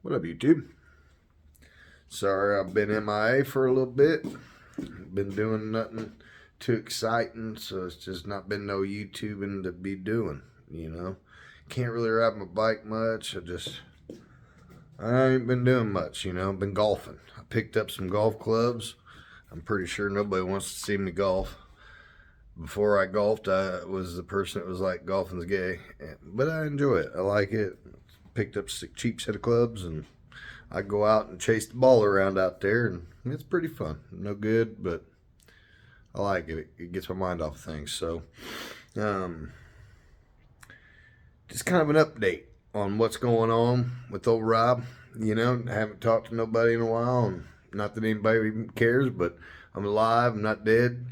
What up, YouTube? Sorry I've been MIA for a little bit. Been doing nothing too exciting, so it's just not been no YouTubing to be doing, Can't really ride my bike much. I ain't been doing much, Been golfing. I picked up some golf clubs. I'm pretty sure nobody wants to see me golf. Before I golfed, I was the person that was like, golfing's gay. But I enjoy it. I like it. Picked up a cheap set of clubs and I go out and chase the ball around out there, and it's pretty fun. No good, but I like it. It gets my mind off of things. So, just kind of an update on what's going on with old Rob. I haven't talked to nobody in a while, and not that anybody even cares, but I'm alive. I'm not dead.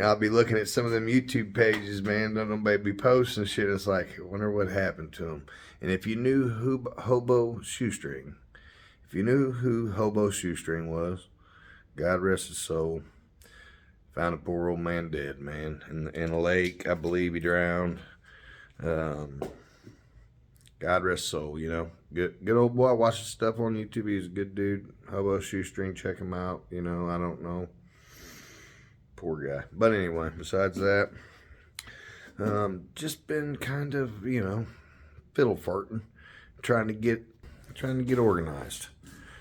I'll be looking at some of them YouTube pages, man. Don't nobody be posting shit. It's like, I wonder what happened to him. And if you knew who Hobo Shoestring was, God rest his soul, found a poor old man dead, man, in a lake. I believe he drowned. God rest his soul, Good old boy. I watched his stuff on YouTube. He's a good dude. Hobo Shoestring, check him out. I don't know. Poor guy. But anyway, besides that, just been kind of, fiddle farting, trying to get organized.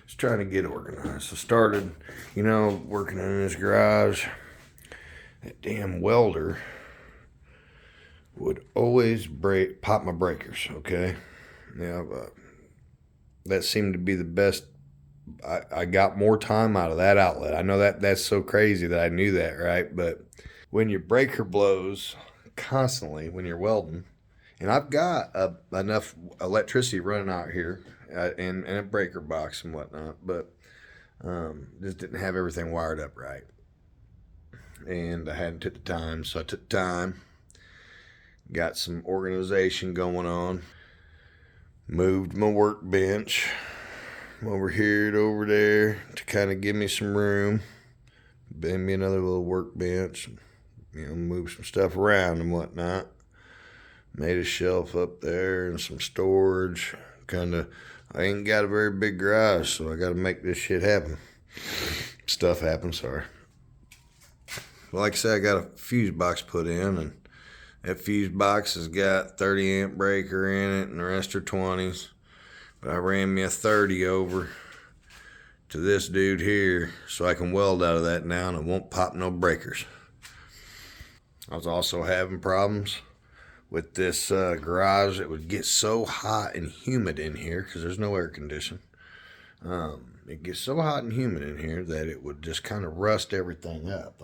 Just trying to get organized. I started, working in this garage. That damn welder would always pop my breakers. Okay, that seemed to be the best. I got more time out of that outlet. I know that's so crazy that I knew that, right? But when your breaker blows constantly when you're welding, and I've got enough electricity running out here and a breaker box and whatnot, but just didn't have everything wired up right. And I hadn't took the time, so I took time, got some organization going on, moved my workbench over here to over there to kind of give me some room, bend me another little workbench, move some stuff around and whatnot. Made a shelf up there and some storage. I ain't got a very big garage, so I got to make this shit happen. Stuff happens, sorry. Like I said, I got a fuse box put in, and that fuse box has got 30 amp breaker in it, and the rest are 20s. But I ran me a 30 over to this dude here so I can weld out of that now, and it won't pop no breakers. I was also having problems with this garage. It would get so hot and humid in here because there's no air conditioning. It gets so hot and humid in here that it would just kind of rust everything up.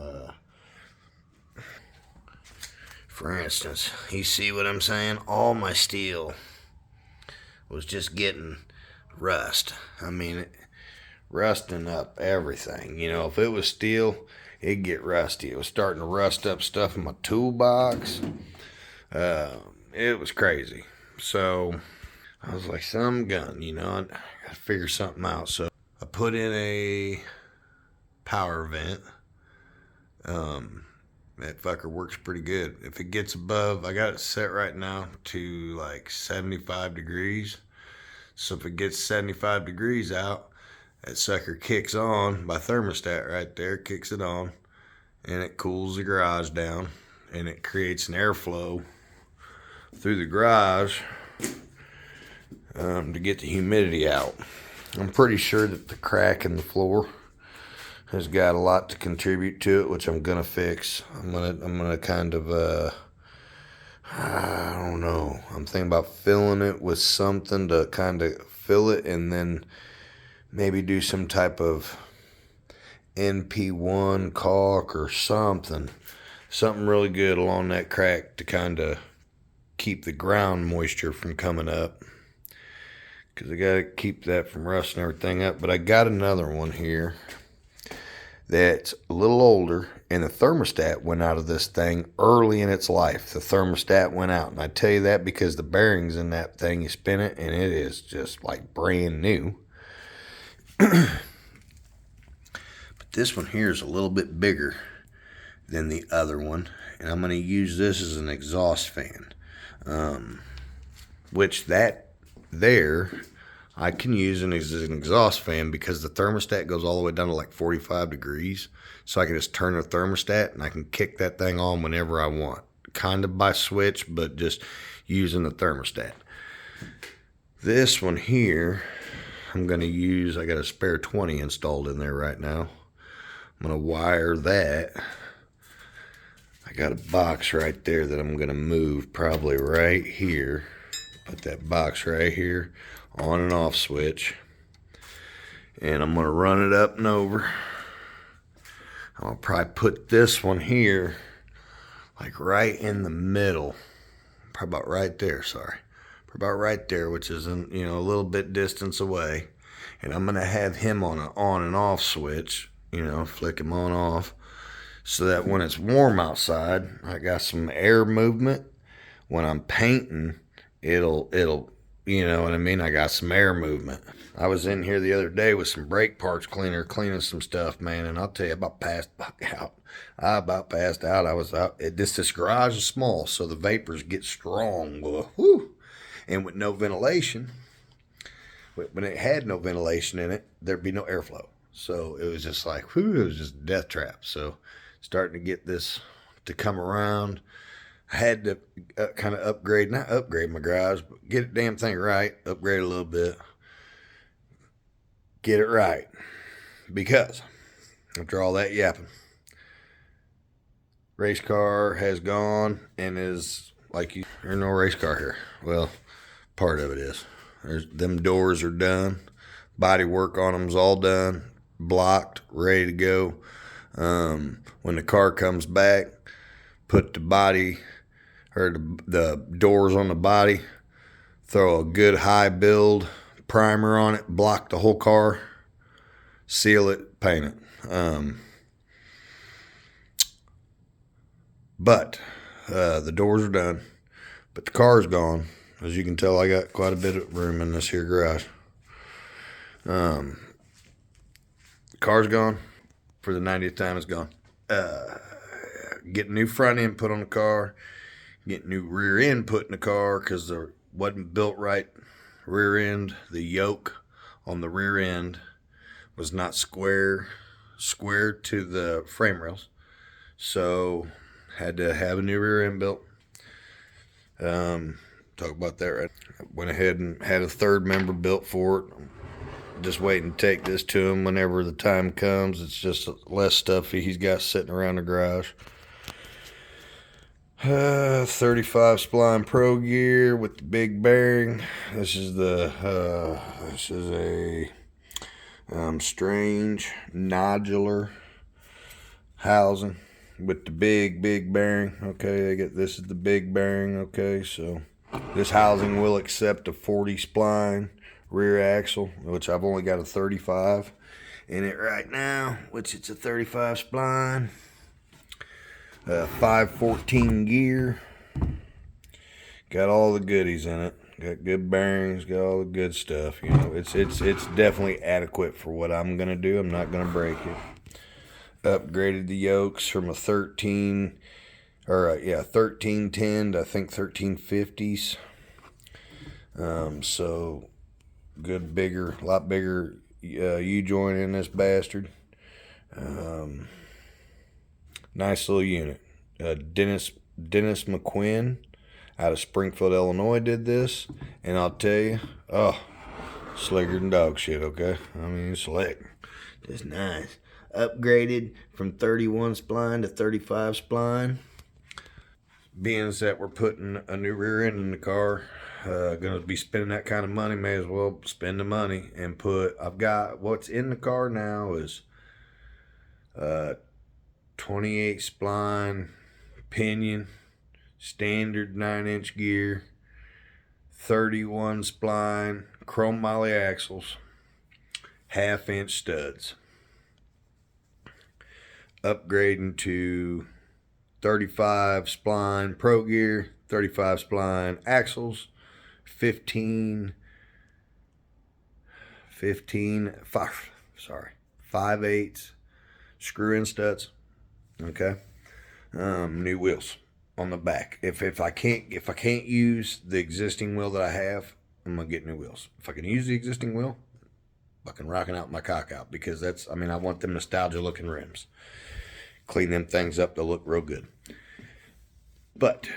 For instance, you see what I'm saying? All my steel was just getting rust. Rusting up everything. If it was steel, it'd get rusty. It was starting to rust up stuff in my toolbox. It was crazy. So I was like, some gun, I gotta figure something out. So I put in a power vent. That fucker works pretty good. If it gets above, I got it set right now to like 75 degrees. So if it gets 75 degrees out, that sucker kicks on. My thermostat right there kicks it on, and it cools the garage down, and it creates an airflow through the garage to get the humidity out. I'm pretty sure that the crack in the floor has got a lot to contribute to it, which I'm gonna fix. I'm gonna kind of I don't know. I'm thinking about filling it with something to kind of fill it, and then maybe do some type of NP1 caulk or something really good along that crack to kind of keep the ground moisture from coming up, because I gotta keep that from rusting everything up. But I got another one here that's a little older, and the thermostat went out of this thing early in its life. The thermostat went out, and I tell you that because the bearings in that thing, you spin it and it is just like brand new. But this one here is a little bit bigger than the other one, and I'm going to use this as an exhaust fan, which that there I can use an exhaust fan because the thermostat goes all the way down to like 45 degrees. So I can just turn the thermostat and I can kick that thing on whenever I want. Kind of by switch, but just using the thermostat. This one here, I'm going to use, I got a spare 20 installed in there right now. I'm going to wire that. I got a box right there that I'm going to move probably right here. Put that box right here, on and off switch. And I'm going to run it up and over. I'm going to probably put this one here, like right in the middle. Probably about right there, sorry. Probably about right there, which is, a little bit distance away. And I'm going to have him on an on and off switch, flick him on off. So that when it's warm outside, I got some air movement. When I'm painting, it'll, you know what I mean? I got some air movement. I was in here the other day with some brake parts cleaner, cleaning some stuff, man, and I'll tell you, I about passed out. I about passed out. I was out. This garage is small, so the vapors get strong. Whew. And with no ventilation, when it had no ventilation in it, there'd be no airflow. So it was just like, whew, it was just a death trap. So starting to get this to come around. I had to kind of not upgrade my garage, but get the damn thing right, upgrade a little bit, get it right. Because after all that yapping, race car has gone and is like, there's no race car here. Well, part of it is. Them doors are done. Body work on them's all done. Blocked, ready to go. When the car comes back, put the body or the doors on the body, throw a good high build primer on it, block the whole car, seal it, paint it. But the doors are done, but the car's gone. As you can tell, I got quite a bit of room in this here garage. The car's gone. For the 90th time, it's gone. Get new front end put on the car. Get new rear end put in the car because it wasn't built right. Rear end, the yoke on the rear end was not square to the frame rails. So had to have a new rear end built. Talk about that, right? Went ahead and had a third member built for it. Just waiting to take this to him whenever the time comes. It's just less stuff he's got sitting around the garage. 35 spline Pro Gear with the big bearing. This is a strange nodular housing with the big bearing. Okay, this is the big bearing. Okay, so this housing will accept a 40 spline rear axle, which I've only got a 35 in it right now, which it's a 35 spline, 514 gear, got all the goodies in it, got good bearings, got all the good stuff. It's definitely adequate for what I'm gonna do. I'm not gonna break it. Upgraded the yokes from a 1310 to I think 1350s. So good, bigger, a lot bigger U-joint in this bastard. Nice little unit. Dennis McQuinn out of Springfield, Illinois did this, and I'll tell you, slicker than dog shit, okay? I mean, slick. Just nice. Upgraded from 31 spline to 35 spline. Being that we're putting a new rear end in the car, gonna be spending that kind of money, may as well spend the money and I've got what's in the car now is 28 spline pinion, standard 9-inch gear, 31 spline chrome moly axles, 1/2-inch studs. Upgrading to 35 spline Pro Gear, 35 spline axles, 5/8 screw-in studs. Okay. New wheels on the back. If I can't use the existing wheel that I have, I'm going to get new wheels. If I can use the existing wheel, fucking rocking out my cock out, because that's, I mean, I want them nostalgia looking rims. Clean them things up, they'll look real good. But,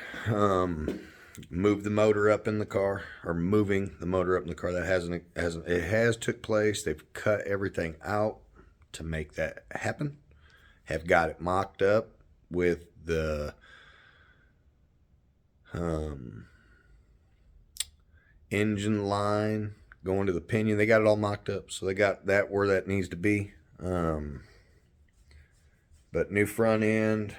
move the motor up in the car, or moving the motor up in the car, that it has took place. They've cut everything out to make that happen. Have got it mocked up with the engine line going to the pinion. They got it all mocked up, so they got that where that needs to be. But new front end,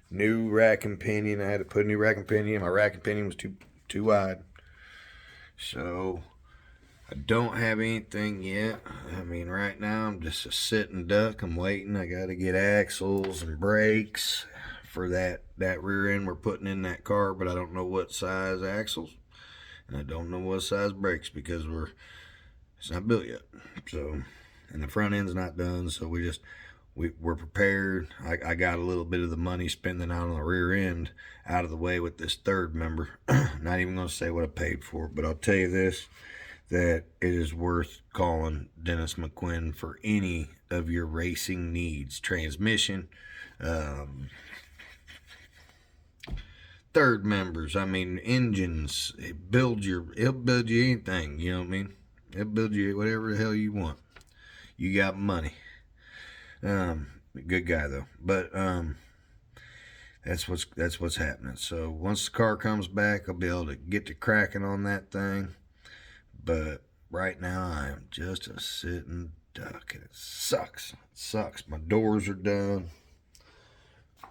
new rack and pinion. I had to put a new rack and pinion. My rack and pinion was too wide. So I don't have anything yet. I mean, right now I'm just a sitting duck. I'm waiting. I got to get axles and brakes for that rear end we're putting in that car, but I don't know what size axles, and I don't know what size brakes, because it's not built yet. So, and the front end's not done, so we're prepared. I got a little bit of the money spending out on the rear end out of the way with this third member. Not even going to say what I paid for it, but I'll tell you this, that it is worth calling Dennis McQuinn for any of your racing needs. Transmission, third members, I mean, engines. He'll build you anything, you know what I mean? He'll build you whatever the hell you want. You got money. Good guy though, but that's what's happening. So once the car comes back, I'll be able to get to cracking on that thing. But right now I am just a sitting duck, and it sucks. It sucks. My doors are done,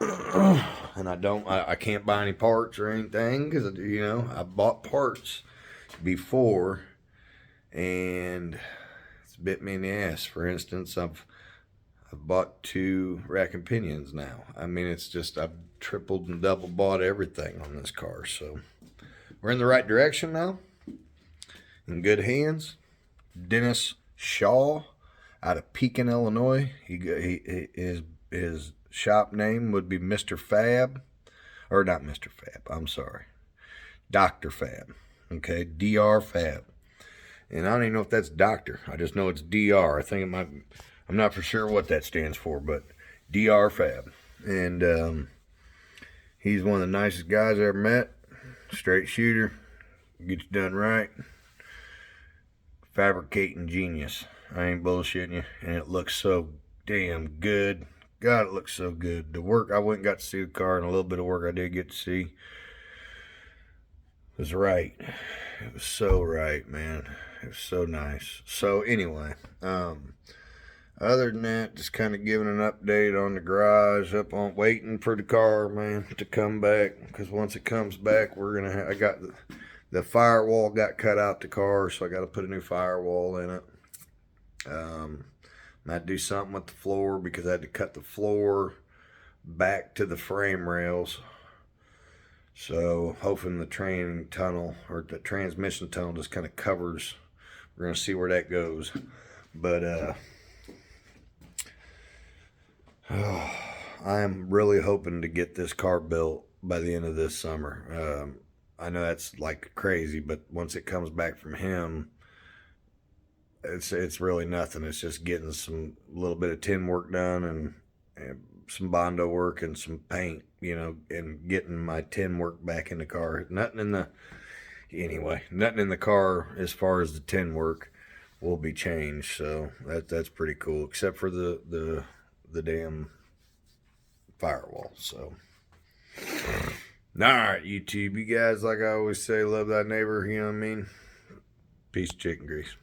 and I can't buy any parts or anything, because I bought parts before, and it's bit me in the ass. For instance, I've bought 2 rack and pinions now. I mean, it's just, I've tripled and double bought everything on this car. So we're in the right direction now. In good hands. Dennis Shaw out of Pekin, Illinois. His shop name would be Mr. Fab. Or not Mr. Fab, I'm sorry. Dr. Fab. Okay, DR Fab. And I don't even know if that's doctor. I just know it's DR. I think it might, I'm not for sure what that stands for, but DR Fab. And he's one of the nicest guys I ever met. Straight shooter. Gets you done right. Fabricating genius. I ain't bullshitting you. And it looks so damn good. God, it looks so good. The work, I went and got to see the car, and a little bit of work I did get to see was right. It was so right, man. It was so nice. So anyway, other than that, just kind of giving an update on the garage, waiting for the car, man, to come back. Because once it comes back, I got the firewall got cut out the car, so I got to put a new firewall in it. Might do something with the floor, because I had to cut the floor back to the frame rails. So hoping the train tunnel, or the transmission tunnel, just kind of covers. We're going to see where that goes. But I am really hoping to get this car built by the end of this summer. I know that's like crazy, but once it comes back from him, it's really nothing. It's just getting a little bit of tin work done, and some Bondo work and some paint, and getting my tin work back in the car. Nothing in the car as far as the tin work will be changed. So that's pretty cool, except for the damn firewall. So all right, YouTube, you guys, like I always say, love thy neighbor, you know what I mean? Peace, chicken grease.